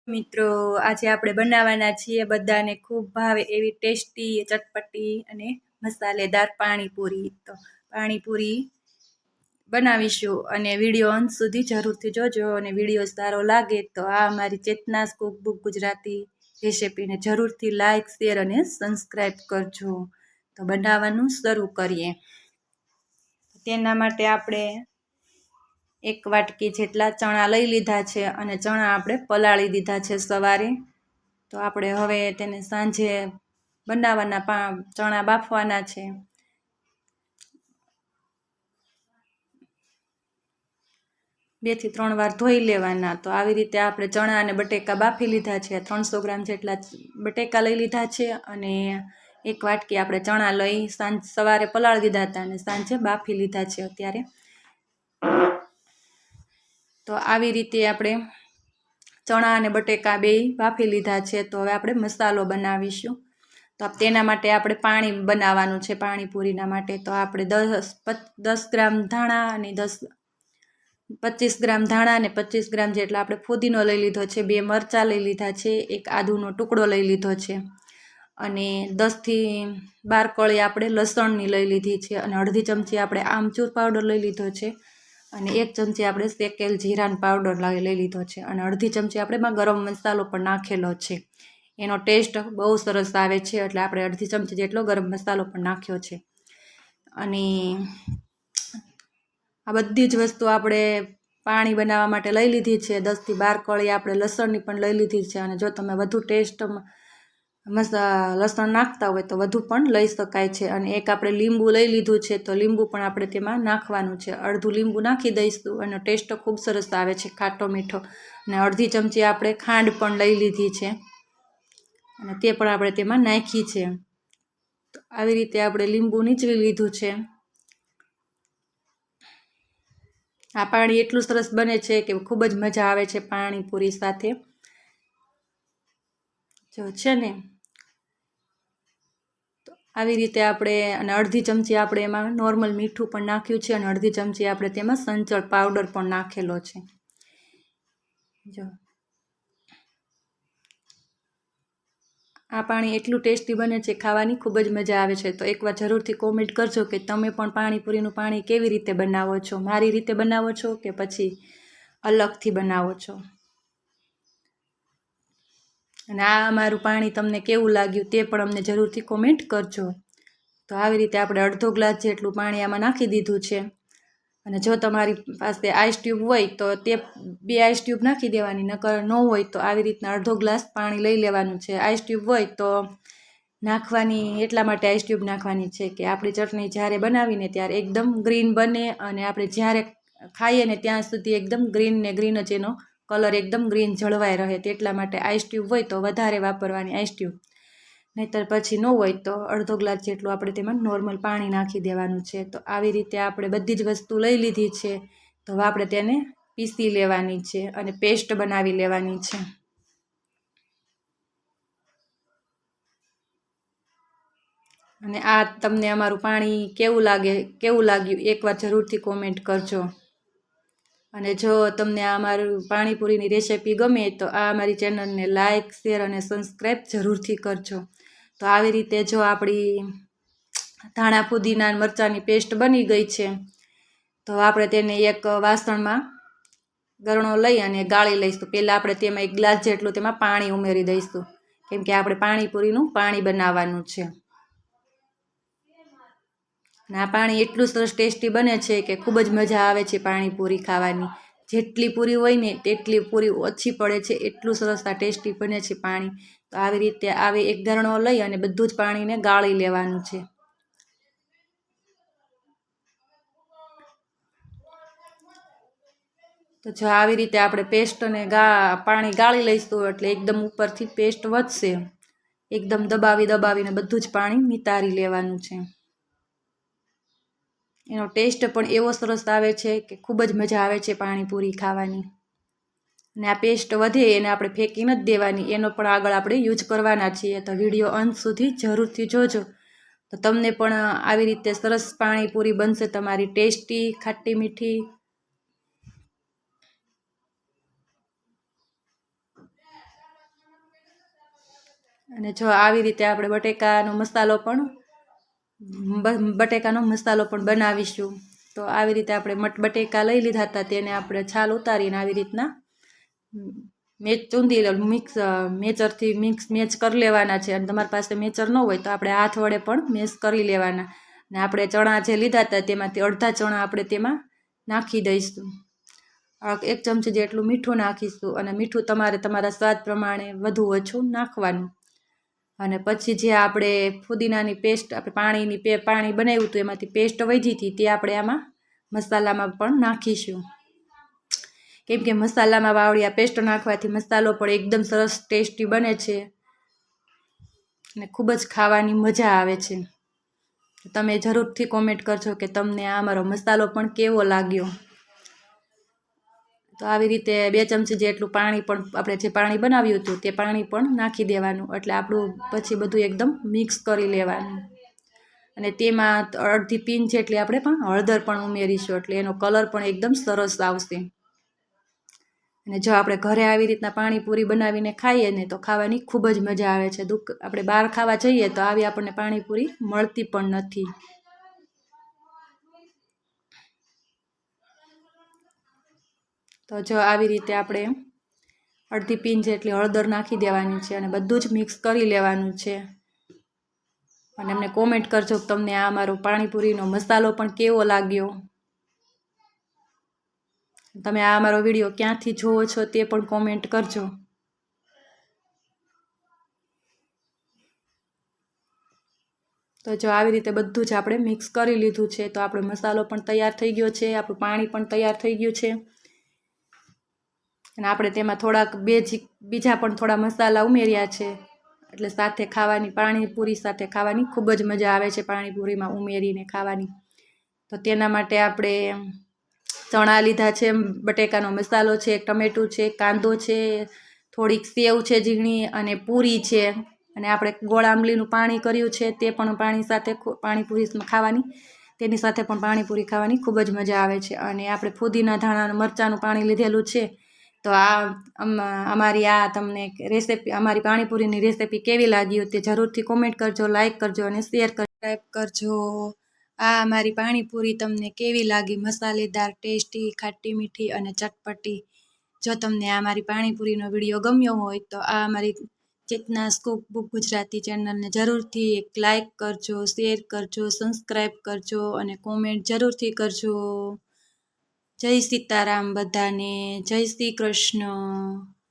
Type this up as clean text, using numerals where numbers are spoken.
મિત્રો, આજે આપણે બનાવવાના છીએ બધાને ખૂબ ભાવે એવી ટેસ્ટી, ચટપટી અને મસાલેદાર પાણીપુરી. તો પાણીપુરી બનાવીશું અને વિડીયો અંત સુધી જરૂરથી જોજો. અને વિડીયો સારો લાગે તો આ અમારી ચેતનાસ કુકબુક ગુજરાતી રેસિપીને જરૂરથી લાઇક, શેર અને સબસ્ક્રાઈબ કરજો. તો બનાવવાનું શરૂ કરીએ. તેના માટે આપણે 1 વાટકી જેટલા ચણા લઈ લીધા છે અને ચણા આપણે પલાળી દીધા છે સવારે. તો આપણે હવે તેને સાંજે બનાવવાના ચણા બાફવાના છે. 2 થી 3 વાર ધોઈ લેવાના. તો આવી રીતે આપણે ચણા અને બટેકા બાફી લીધા છે. 300 ગ્રામ જેટલા બટેકા લઈ લીધા છે અને 1 વાટકી આપણે ચણા લઈ સવારે પલાળી દીધા હતા અને સાંજે બાફી લીધા છે અત્યારે. તો આવી રીતે આપણે ચણા અને બટેકા બેય બાફી લીધા છે. તો હવે આપણે મસાલો બનાવીશું. તો તેના માટે આપણે પાણી બનાવવાનું છે પાણીપુરીના માટે. તો આપણે 10 ગ્રામ ધાણા અને 25 ગ્રામ ધાણા અને 25 ગ્રામ જેટલા આપણે ફુદીનો લઈ લીધો છે. 2 મરચાં લઈ લીધા છે. 1 આદુનો ટુકડો લઈ લીધો છે અને 10 થી 12 કળી આપણે લસણની લઈ લીધી છે અને અડધી ચમચી આપણે આમચૂર પાવડર લઈ લીધો છે અને 1 ચમચી આપણે શેકેલ જીરાનો પાવડર લઈ લીધો છે અને અડધી ચમચી આપણે એમાં ગરમ મસાલો પણ નાખેલો છે. એનો ટેસ્ટ બહુ સરસ આવે છે એટલે આપણે અડધી ચમચી જેટલો ગરમ મસાલો પણ નાખ્યો છે. અને આ બધી જ વસ્તુ આપણે પાણી બનાવવા માટે લઈ લીધી છે. 10 થી 12 કળી આપણે લસણની પણ લઈ લીધી છે અને જો તમે વધુ ટેસ્ટ લસણ નાખતા હોય તો વધુ પણ લઈ શકાય છે. અને 1 આપણે લીંબુ લઈ લીધું છે. તો લીંબુ પણ આપણે તેમાં નાખવાનું છે. અડધું લીંબુ નાખી દઈશું અને ટેસ્ટ ખૂબ સરસ આવે છે, ખાટો મીઠો. અને અડધી ચમચી આપણે ખાંડ પણ લઈ લીધી છે અને તે પણ આપણે તેમાં નાખી છે. તો આવી રીતે આપણે લીંબુ નીચવી લીધું છે. આ પાણી એટલું સરસ બને છે કે ખૂબ જ મજા આવે છે પાણીપુરી સાથે. જો છે ને, તો આવી રીતે આપણે અને અડધી ચમચી આપણે એમાં નોર્મલ મીઠું પણ નાખ્યું છે અને અડધી ચમચી આપણે તેમાં સંચળ પાવડર પણ નાખેલો છે. જો આ પાણી એટલું ટેસ્ટી બને છે, ખાવાની ખૂબ જ મજા આવે છે. તો એકવાર જરૂરથી કોમેન્ટ કરજો કે તમે પણ પાણીપુરીનું પાણી કેવી રીતે બનાવો છો, મારી રીતે બનાવો છો કે પછી અલગથી બનાવો છો. અને આ અમારું પાણી તમને કેવું લાગ્યું તે પણ અમને જરૂરથી કોમેન્ટ કરજો. તો આવી રીતે આપણે અડધો ગ્લાસ જેટલું પાણી આમાં નાખી દીધું છે. અને જો તમારી પાસે આઈસ ટ્યુબ હોય તો તે 2 આઈસ ટ્યુબ નાખી દેવાની, નકર ન હોય તો આવી રીતના અડધો ગ્લાસ પાણી લઈ લેવાનું છે. આઈસ ટ્યુબ હોય તો નાખવાની એટલા માટે આઈસ ટ્યુબ નાખવાની છે કે આપણી ચટણી જ્યારે બનાવીને ત્યારે એકદમ ગ્રીન બને અને આપણે જ્યારે ખાઈએ ને ત્યાં સુધી એકદમ ગ્રીન ને ગ્રીન જ એનો કલર એકદમ ગ્રીન જળવાઈ રહે. તેટલા માટે આઈસ ટ્યુબ હોય તો વધારે વાપરવાની આઈસ ટ્યુબ, નહીંતર પછી ન હોય તો અડધો ગ્લાસ જેટલું આપણે તેમાં નોર્મલ પાણી નાખી દેવાનું છે. તો આવી રીતે આપણે બધી જ વસ્તુ લઈ લીધી છે. તો હવે આપણે તેને પીસી લેવાની છે અને પેસ્ટ બનાવી લેવાની છે. અને આ તમને અમારું પાણી કેવું લાગ્યું એકવાર જરૂરથી કોમેન્ટ કરજો. અને જો તમને આ અમારું પાણીપુરીની રેસિપી ગમે તો આ અમારી ચેનલને લાઇક, શેર અને સબસ્ક્રાઈબ જરૂરથી કરજો. તો આવી રીતે જો આપણી ધાણા ફુદીના મરચાંની પેસ્ટ બની ગઈ છે. તો આપણે તેને એક વાસણમાં ગરણો લઈ અને ગાળી લઈશું. પહેલાં આપણે તેમાં 1 ગ્લાસ જેટલું તેમાં પાણી ઉમેરી દઈશું, કેમ કે આપણે પાણીપુરીનું પાણી બનાવવાનું છે. અને આ પાણી એટલું સરસ ટેસ્ટી બને છે કે ખૂબ જ મજા આવે છે પાણીપુરી ખાવાની. જેટલી પૂરી હોય ને તેટલી પૂરી ઓછી પડે છે, એટલું સરસ આ ટેસ્ટી બને છે પાણી. તો આવી રીતે એક ગરણો લઈ અને બધું જ પાણીને ગાળી લેવાનું છે. તો જો આવી રીતે આપણે પેસ્ટને પાણી ગાળી લઈશું એટલે એકદમ ઉપરથી પેસ્ટ વધશે. એકદમ દબાવીને બધું જ પાણી નિતારી લેવાનું છે. એનો ટેસ્ટ પણ એવો સરસ આવે છે કે ખૂબ જ મજા આવે છે પાણીપુરી ખાવાની. અને આ પેસ્ટ વધે એને આપણે ફેંકી નથી દેવાની, એનો પણ આગળ આપણે યુઝ કરવાના છીએ. તો વિડીયો અંત સુધી જરૂરથી જોજો. તો તમને પણ આવી રીતે સરસ પાણીપુરી બનશે તમારી ટેસ્ટી, ખાટી મીઠી. અને જો આવી રીતે આપણે બટેકાનો મસાલો પણ બનાવીશું. તો આવી રીતે આપણે બટેકા લઈ લીધા હતા, તેને આપણે છાલ ઉતારીને આવી રીતના મેચરથી મેચ કરી લેવાના છે. અને તમારી પાસે મેચર ન હોય તો આપણે હાથ વડે પણ મેશ કરી લેવાના. ને આપણે ચણા જે લીધા હતા તેમાંથી અડધા ચણા આપણે તેમાં નાખી દઈશું. 1 ચમચી જેટલું મીઠું નાખીશું, અને મીઠું તમારે તમારા સ્વાદ પ્રમાણે વધુ ઓછું નાખવાનું. અને પછી જે આપણે ફુદીનાની પેસ્ટ, આપણે પાણી બનાવ્યું હતું એમાંથી પેસ્ટ વધી હતી તે આપણે આમાં મસાલામાં પણ નાખીશું. કેમ કે મસાલામાં વાવડિયા પેસ્ટ નાખવાથી મસાલો પણ એકદમ સરસ ટેસ્ટી બને છે અને ખૂબ જ ખાવાની મજા આવે છે. તમે જરૂરથી કોમેન્ટ કરજો કે તમને આ મારો મસાલો પણ કેવો લાગ્યો. તો આવી રીતે 2 ચમચી જેટલું પાણી પણ આપણે જે પાણી બનાવ્યું હતું તે પાણી પણ નાખી દેવાનું. એટલે આપણું પછી બધું એકદમ મિક્સ કરી લેવાનું. અને તેમાં અડધી પિંચ જેટલી આપણે પણ હળદર પણ ઉમેરીશું, એટલે એનો કલર પણ એકદમ સરસ આવશે. અને જો આપણે ઘરે આવી રીતના પાણીપુરી બનાવીને ખાઈએ ને તો ખાવાની ખૂબ જ મજા આવે છે. આપણે બહાર ખાવા જઈએ તો આવી આપણને પાણીપુરી મળતી પણ નથી. તો જો આવી રીતે આપણે અડધી પિંચ જેટલી હળદર નાખી દેવાની છે અને બધું જ મિક્સ કરી લેવાનું છે. અને અમને કોમેન્ટ કરજો કે તમને આ મારો પાણીપુરીનો મસાલો પણ કેવો લાગ્યો. તમે આ મારો વિડીયો ક્યાંથી જોવો છો તે પણ કોમેન્ટ કરજો. તો જો આવી રીતે બધું જ આપણે મિક્સ કરી લીધું છે. તો આપણો મસાલો પણ તૈયાર થઈ ગયો છે, આપણું પાણી પણ તૈયાર થઈ ગયું છે. અને આપણે તેમાં બીજા પણ થોડા મસાલા ઉમેર્યા છે. એટલે સાથે ખાવાની, પાણીપુરી સાથે ખાવાની ખૂબ જ મજા આવે છે, પાણીપુરીમાં ઉમેરીને ખાવાની. તો તેના માટે આપણે ચણા લીધા છે, બટેકાનો મસાલો છે, ટમેટું છે, કાંદો છે, થોડીક સેવ છે ઝીણી, અને પૂરી છે. અને આપણે ગોળ આંબલીનું પાણી કર્યું છે તે પણ પાણી સાથે પાણીપુરી ખાવાની, તેની સાથે પણ પાણીપુરી ખાવાની ખૂબ જ મજા આવે છે. અને આપણે ફુદીના ધાણા મરચાંનું પાણી લીધેલું છે. તો તમને રેસીપી, અમારી પાણીપુરીની રેસીપી કેવી લાગી તે જરૂરથી કોમેન્ટ કરજો, લાઇક કરજો અને શેર સબસ્ક્રાઈબ કરજો. અમારી પાણીપુરી તમને કેવી લાગી? મસાલેદાર, ટેસ્ટી, ખાટી મીઠી અને ચટપટી. જો તમને આ મારી પાણીપુરીનો વિડીયો ગમ્યો હોય તો આ અમારી ચેતનાસ કુકબુક ગુજરાતી ચેનલને જરૂરથી એક લાઇક કરજો, શેર કરજો, સબસ્ક્રાઈબ કરજો અને કોમેન્ટ જરૂરથી કરજો. જય સીતારામ બધાને, જય શ્રી કૃષ્ણ.